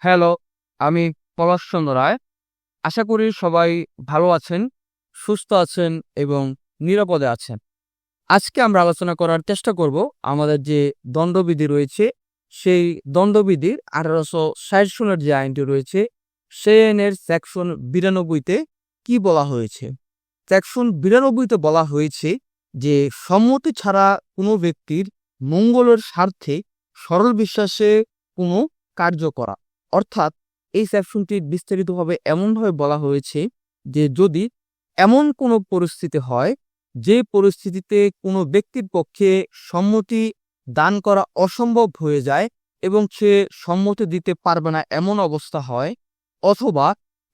Hello, আমি পলাশচন্দ্র রায়। আশা করি সবাই ভালো আছেন, সুস্থ আছেন এবং নিরাপদে আছেন। আজকে আমরা আলোচনা করার চেষ্টা করব আমাদের যে দণ্ডবিধি রয়েছে, সেই দণ্ডবিধির ১৮৬০ সনের যে আইনটি রয়েছে, সেই আইনের সেকশন ৯২ তে কি বলা হয়েছে? সেকশন ৯২ তে বলা হয়েছে যে সম্মতি ছাড়া কোনো ব্যক্তির মঙ্গলের স্বার্থে সরল বিশ্বাসে কোনো কার্য করা। অর্থাৎ এই সেকশনটি বিস্তারিতভাবে এমনভাবে বলা হয়েছে যে যদি এমন কোনো পরিস্থিতি হয়, যে পরিস্থিতিতে কোনো ব্যক্তির পক্ষে সম্মতি দান করা অসম্ভব হয়ে যায় এবং সে সম্মতি দিতে পারবে না এমন অবস্থা হয়, অথবা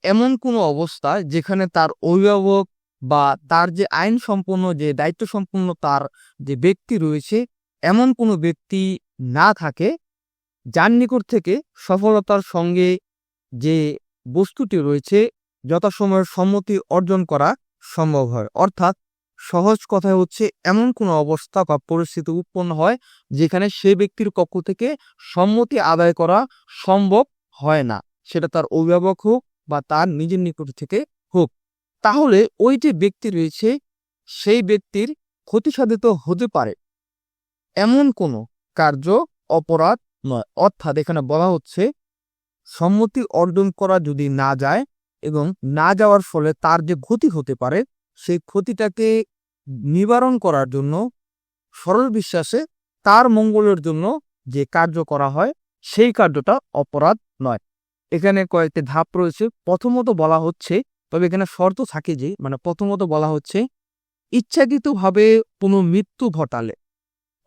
এমন কোনো অবস্থা যেখানে তার অভিভাবক বা তার যে আইন সম্পন্ন যে দায়িত্ব সম্পন্ন তার যে ব্যক্তি রয়েছে, এমন কোনো ব্যক্তি না থাকে যার নিকট থেকে সফলতার সঙ্গে যে বস্তুটি রয়েছে যথাসময়ে সম্মতি অর্জন করা সম্ভব হয়। অর্থাৎ সহজ কথায় হচ্ছে এমন কোনো অবস্থা বা পরিস্থিতি উৎপন্ন হয় যেখানে সে ব্যক্তির পক্ষ থেকে সম্মতি আদায় করা সম্ভব হয় না, সেটা তার অভিভাবক হোক বা তার নিজের নিকট থেকে হোক। তাহলে ওই যে ব্যক্তি রয়েছে সেই ব্যক্তির ক্ষতিসাধিত হতে পারে এমন কোনো কার্য অপরাধ নয়। অর্থাৎ এখানে বলা হচ্ছে সম্মতি অর্জন করা যদি না যায় এবং না যাওয়ার ফলে তার যে ক্ষতি হতে পারে সেই ক্ষতিটাকে নিবারণ করার জন্য সরল বিশ্বাসে তার মঙ্গলের জন্য যে কার্য করা হয় সেই কার্যটা অপরাধ নয়। এখানে কয়েকটি ধাপ রয়েছে। প্রথমত বলা হচ্ছে, তবে এখানে শর্ত থাকে যে প্রথমত বলা হচ্ছে ইচ্ছাকৃতভাবে কোনো মৃত্যু ঘটালে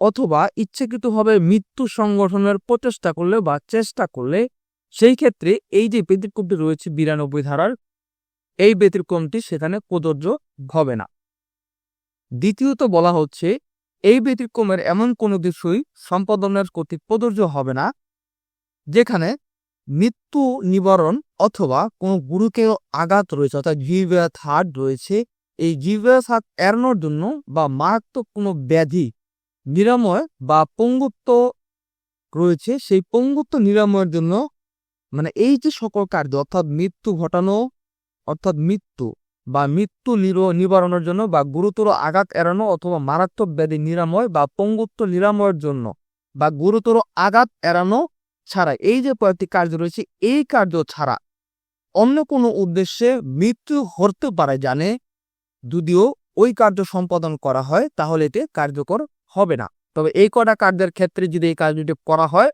অথবা ইচ্ছাকৃতভাবে মৃত্যু সংগঠনের প্রচেষ্টা করলে বা চেষ্টা করলে সেই ক্ষেত্রে এই যে ব্যতিক্রমটি রয়েছে ৯২ ধারার, এই ব্যতিক্রমটি সেখানে প্রযোজ্য হবে না। দ্বিতীয়ত বলা হচ্ছে এই ব্যতিক্রমের এমন কোনো কিছুই সম্পাদনের কর্তৃক প্রযোজ্য হবে না যেখানে মৃত্যু নিবারণ অথবা কোনো গুরুতর আঘাত রয়েছে, অর্থাৎ জিভেয়াত হার্ট রয়েছে, এই জিভেয়াত হার্ট এড়ানোর জন্য বা মারাত্মক কোনো ব্যাধি নিরাময় বা পঙ্গুত্ব রয়েছে, সেই পঙ্গুত্ব নিরাময়ের জন্য এই যে সকল কার্য অর্থাৎ মৃত্যু ঘটানো অর্থাৎ মৃত্যু বা মৃত্যু নিবারণের জন্য বা গুরুতর আঘাত এড়ানো অথবা মারাত্মক ব্যাধি নিরাময় বা পঙ্গুত্ব নিরাময়ের জন্য বা গুরুতর আঘাত এড়ানো ছাড়া এই যে কয়েকটি কার্য রয়েছে, এই কার্য ছাড়া অন্য কোনো উদ্দেশ্যে মৃত্যু হতে পারে জানে যদিও ওই কার্য সম্পাদন করা হয় তাহলে এটি কার্যকর হবে না। তবে এই কটা কার্যের ক্ষেত্রে যদি এই কার্যটি করা হয়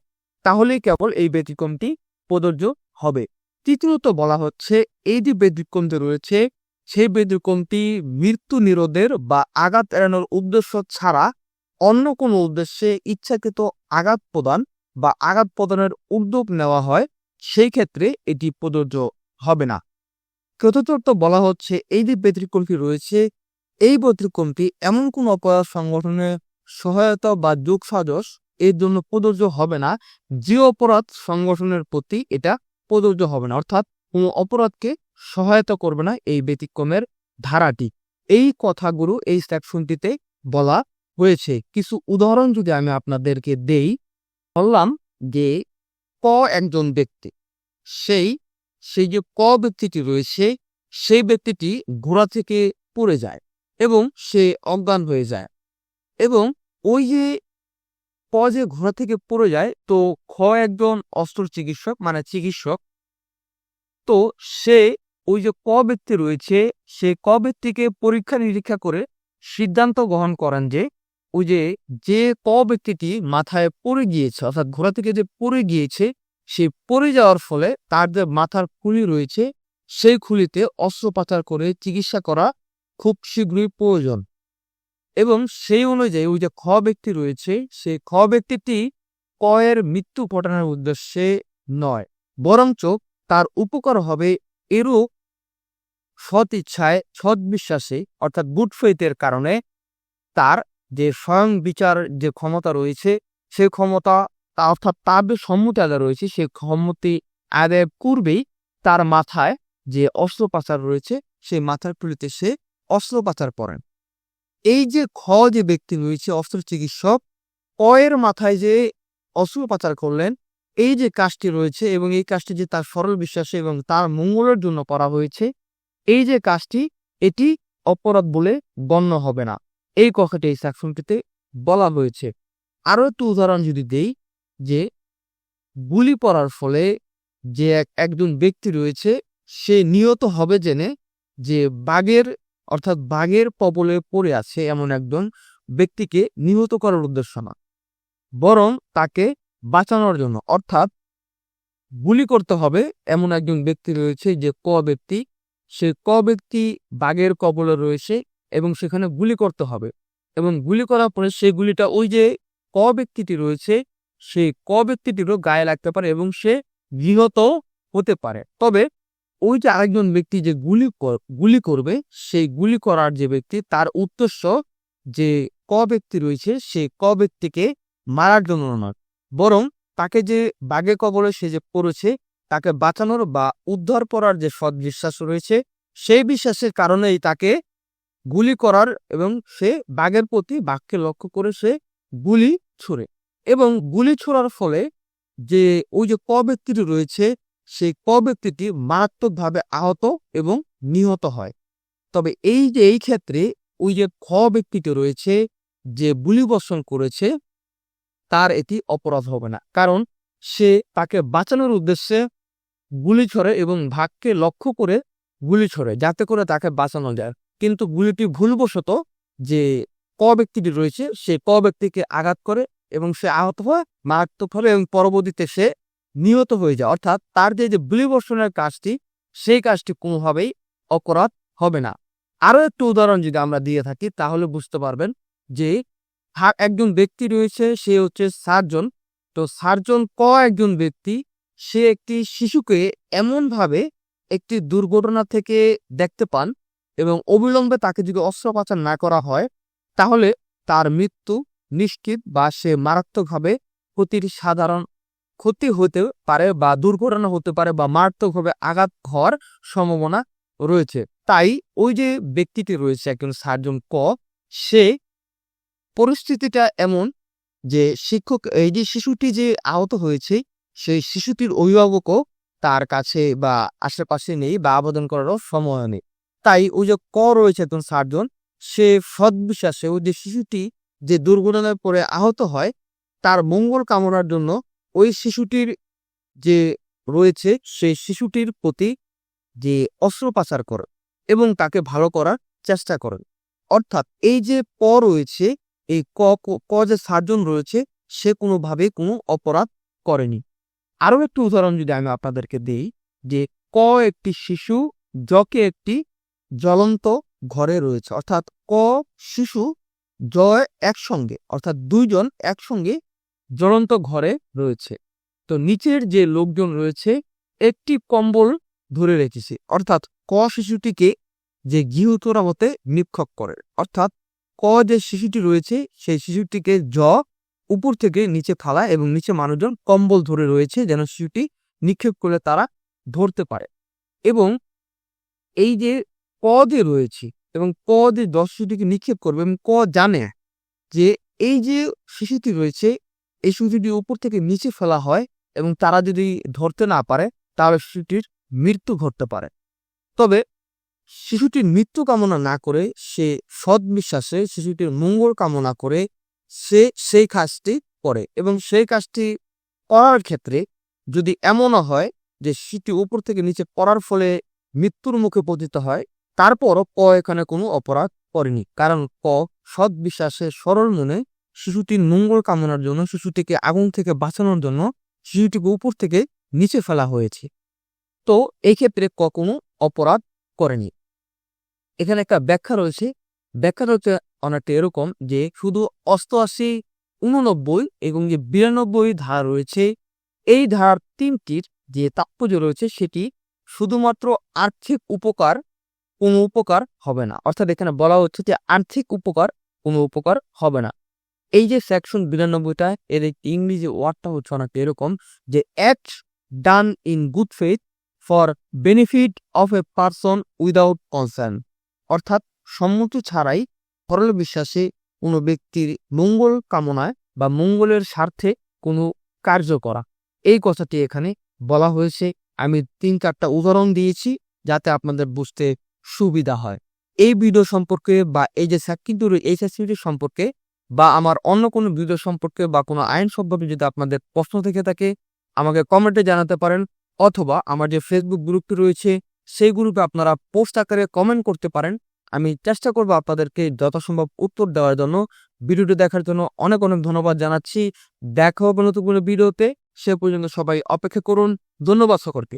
তাহলেই কেবল এই ব্যতিক্রমটি প্রযোজ্য হবে। তৃতীয়ত বলা হচ্ছে এই যে ব্যতিক্রমটি রয়েছে সেই ব্যতিক্রমটি মৃত্যু নিরোধের বা আঘাত এড়ানোর উদ্দেশ্য ছাড়া অন্য কোনো উদ্দেশ্যে ইচ্ছাকৃত আঘাত প্রদান বা আঘাত প্রদানের উদ্যোগ নেওয়া হয়, সেই ক্ষেত্রে এটি প্রযোজ্য হবে না। চতুর্থত বলা হচ্ছে এই যে ব্যতিক্রমটি রয়েছে এই ব্যতিক্রমটি এমন কোনো অপরাধ সংগঠনের সহায়তা বা যোগসাজশ এর জন্য প্রযোজ্য হবে না যে অপরাধ সংগঠনের প্রতি এটা প্রযোজ্য হবে না, অর্থাৎ কোনো অপরাধকে সহায়তা করবে না এই ব্যতিক্রমের ধারাটি। এই কথাগুলো এই সেকশনটিতে বলা হয়েছে। কিছু উদাহরণ যদি আমি আপনাদেরকে দেই, বললাম যে একজন ব্যক্তি সেই সেই যে ব্যক্তিটি রয়েছে সেই ব্যক্তিটি ঘোড়া থেকে পড়ে যায় এবং সে অজ্ঞান হয়ে যায় এবং ওই যে যে ঘোড়া থেকে পড়ে যায় তো একজন অস্ত্র চিকিৎসক চিকিৎসক, তো সে ওই যে ব্যক্তি রয়েছে সে ব্যক্তিকে পরীক্ষা নিরীক্ষা করে সিদ্ধান্ত গ্রহণ করেন যে ওই যে ব্যক্তিটি মাথায় পড়ে গিয়েছে অর্থাৎ ঘোড়া থেকে যে পড়ে গিয়েছে সে পড়ে যাওয়ার ফলে তার যে মাথার খুলি রয়েছে সেই খুলিতে অস্ত্রোপচার করে চিকিৎসা করা খুব শীঘ্রই প্রয়োজন এবং সেই অনুযায়ী ওই যে ব্যক্তি রয়েছে সেই ব্যক্তিটি এর মৃত্যু ঘটানোর উদ্দেশ্যে নয়, বরঞ্চ তার উপকার হবে এরূপ সৎ ইচ্ছায় সৎ বিশ্বাসে অর্থাৎ গুড ফেইথের কারণে তার যে স্বয়ং বিচার যে ক্ষমতা রয়েছে সেই ক্ষমতা অর্থাৎ তার যে সম্মতি আদায় রয়েছে সেই সম্মতি আদায় পূর্বেই তার মাথায় যে অস্ত্রোপচার রয়েছে সেই মাথার খুলিতে সে অস্ত্রোপচার করেন। এই যে যে ব্যক্তি রয়েছে অস্ত্র চিকিৎসক এর মাথায় যে অস্ত্রোপচার করলেন এই যে কাজটি রয়েছে এবং এই কাজটি যে তার সরল বিশ্বাসে এবং তার মঙ্গলের জন্য করা হয়েছে, এই যে কাজটি এটি অপরাধ বলে গণ্য হবে না। এই কথাটি এই সেকশনটিতে বলা হয়েছে। আরো একটু উদাহরণ যদি দেই, যে গুলি পড়ার ফলে যে একজন ব্যক্তি রয়েছে সে নিহত হবে জেনে যে বাঘের কবলে পড়ে আছে এমন একজন ব্যক্তিকে নিহত করার উদ্দেশ্য না, বরং তাকে বাঁচানোর জন্য, অর্থাৎ গুলি করতে হবে এমন একজন ব্যক্তি রয়েছে যে ব্যক্তি, সে ব্যক্তি বাঘের কবলে রয়েছে এবং সেখানে গুলি করতে হবে এবং গুলি করার পরে সেই গুলিটা ওই যে ব্যক্তিটি রয়েছে সেই ব্যক্তিটিরও গায়ে লাগতে পারে এবং সে নিহত হতে পারে। তবে ওই যে আরেকজন ব্যক্তি যে গুলি করবে, সেই গুলি করার যে ব্যক্তি তার উদ্দেশ্য যে ব্যক্তি রয়েছে সেই ব্যক্তিকে মারার জন্য নয়, বরং তাকে যে বাঘে কবলে সে যে পড়েছে তাকে বাঁচানোর বা উদ্ধার করার যে সৎবিশ্বাস রয়েছে সেই বিশ্বাসের কারণেই তাকে গুলি করার এবং সে বাঘকে লক্ষ্য করে সে গুলি ছুড়ে এবং গুলি ছোড়ার ফলে যে ওই যে ব্যক্তিটি রয়েছে সেই ব্যক্তিটি মারাত্মকভাবে আহত এবং নিহত হয়। তবে এই ক্ষেত্রে ওই যে ব্যক্তিটি রয়েছে যে গুলি বর্ষণ করেছে তার এটি অপরাধ হবে না, কারণ সে তাকে বাঁচানোর উদ্দেশ্যে গুলি ছড়ে এবং বাঘকে লক্ষ্য করে গুলি ছড়ে যাতে করে তাকে বাঁচানো যায়, কিন্তু গুলিটি ভুলবশত যে ব্যক্তিটি রয়েছে সে ব্যক্তিকে আঘাত করে এবং সে আহত হয় মারাত্মকভাবে এবং পরবর্তীতে সে নিহত হয়ে যায়। অর্থাৎ তার যে গুলি বর্ষণের কাজটি সেই কাজটি কোনোভাবেই অপরাধ হবে না। আরো একটু উদাহরণ যদি আমরা দিয়ে থাকি তাহলে বুঝতে পারবেন যে একজন ব্যক্তি রয়েছে সে হচ্ছে সার্জন। তো সার্জন একজন ব্যক্তি সে একটি শিশুকে এমনভাবে একটি দুর্ঘটনা থেকে দেখতে পান এবং অবিলম্বে তাকে যদি অস্ত্রোপচার না করা হয় তাহলে তার মৃত্যু নিশ্চিত বা সে মারাত্মকভাবে সাধারণ ক্ষতি হতে পারে বা দুর্ঘটনা হতে পারে বা মারাত্মকভাবে আঘাত হওয়ার সম্ভাবনা রয়েছে। তাই ওই যে ব্যক্তিটি রয়েছে একজন সার্জন সে পরিস্থিতিটা এমন যে এই যে শিশুটি যে আহত হয়েছে সেই শিশুটির অভিভাবকও তার কাছে বা আশেপাশে নেই বা আবেদন করারও সময় নেই। তাই ওই যে রয়েছে একজন সার্জন, সে সৎবিশ্বাসে ওই যে শিশুটি যে দুর্ঘটনায় পড়ে আহত হয় তার মঙ্গল কামনার জন্য ওই শিশুটির যে রয়েছে সেই শিশুটির প্রতি যে অস্ত্রোপচার করে এবং তাকে ভালো করার চেষ্টা করেন। অর্থাৎ এই যে রয়েছে এই যে সার্জন রয়েছে সে কোনোভাবে কোনো অপরাধ করেনি। আরো একটি উদাহরণ যদি আমি আপনাদেরকে দিই, যে একটি শিশু জকে একটি জ্বলন্ত ঘরে রয়েছে, অর্থাৎ শিশু জয় একসঙ্গে অর্থাৎ দুইজন একসঙ্গে জ্বলন্ত ঘরে রয়েছে। তো নিচের যে লোকজন রয়েছে একটি কম্বল ধরে রেখেছে, অর্থাৎ শিশুটিকে যে গৃহচোরা মতে নিক্ষেপ করে, অর্থাৎ যে শিশুটি রয়েছে সেই শিশুটিকে উপর থেকে নিচে ফালায় এবং নিচে মানুষজন কম্বল ধরে রয়েছে যেন শিশুটি নিক্ষেপ করে তারা ধরতে পারে। এবং এই যে যে রয়েছে এবং যে 10 শিশুটিকে নিক্ষেপ করবে এবং জানে যে এই যে শিশুটি রয়েছে এই শিশুটি উপর থেকে নিচে ফেলা হয় এবং তারা যদি ধরতে না পারে তাহলে শিশুটির মৃত্যু ঘটতে পারে। তবে শিশুটির মৃত্যু কামনা না করে সে সৎবিশ্বাসে শিশুটির মঙ্গল কামনা করে সে সেই কাজটি করে এবং সেই কাজটি করার ক্ষেত্রে যদি এমনও হয় যে শিশুটি উপর থেকে নিচে পড়ার ফলে মৃত্যুর মুখে পতিত হয় তারপরও এখানে কোনো অপরাধ করেনি, কারণ সৎবিশ্বাসে সরল মনে শিশুটির মঙ্গল কামনার জন্য শিশুটিকে আগুন থেকে বাঁচানোর জন্য শিশুটিকে উপর থেকে নিচে ফেলা হয়েছে। তো এই ক্ষেত্রে কোনো অপরাধ করেনি। এখানে একটা ব্যাখ্যা রয়েছে, ব্যাখ্যাটা হচ্ছে অনেকটা এরকম যে শুধু 88, 89 এবং যে 92 ধারা রয়েছে এই ধারার 3টির যে তাৎপর্য রয়েছে সেটি শুধুমাত্র আর্থিক উপকার কোনো উপকার হবে না, অর্থাৎ এখানে বলা হচ্ছে যে আর্থিক উপকার কোনো উপকার হবে না। এই যে সেকশন 92টা এর একটি ইংরেজি ওয়ার্ডটা হচ্ছে অনেকটা এরকম যে act done in good faith for benefit of a person without concern, অর্থাৎ সম্মতি ছাড়াই সরল বিশ্বাসে কোনো ব্যক্তির মঙ্গল কামনায় বা মঙ্গলের স্বার্থে কোনো কার্য করা। এই কথাটি এখানে বলা হয়েছে। আমি ৩-৪টা উদাহরণ দিয়েছি যাতে আপনাদের বুঝতে সুবিধা হয়। এই ভিডিও সম্পর্কে বা এই যে সাক্ষীতুর এইচএসসিটি সম্পর্কে বা আমার অন্য কোনো ভিডিও সম্পর্কে বা কোনো আইন সম্পর্কে যদি আপনাদের প্রশ্ন থেকে থাকে আমাকে কমেন্টে জানাতে পারেন, অথবা আমার যে ফেসবুক গ্রুপটি রয়েছে সেই গ্রুপে আপনারা পোস্ট আকারে কমেন্ট করতে পারেন। আমি চেষ্টা করব আপনাদেরকে যথাসম্ভব উত্তর দেওয়ার জন্য। ভিডিওটি দেখার জন্য অনেক অনেক ধন্যবাদ জানাচ্ছি। দেখা হবে নতুন কোনো ভিডিওতে। সে পর্যন্ত সবাই অপেক্ষা করুন। ধন্যবাদ সকলকে।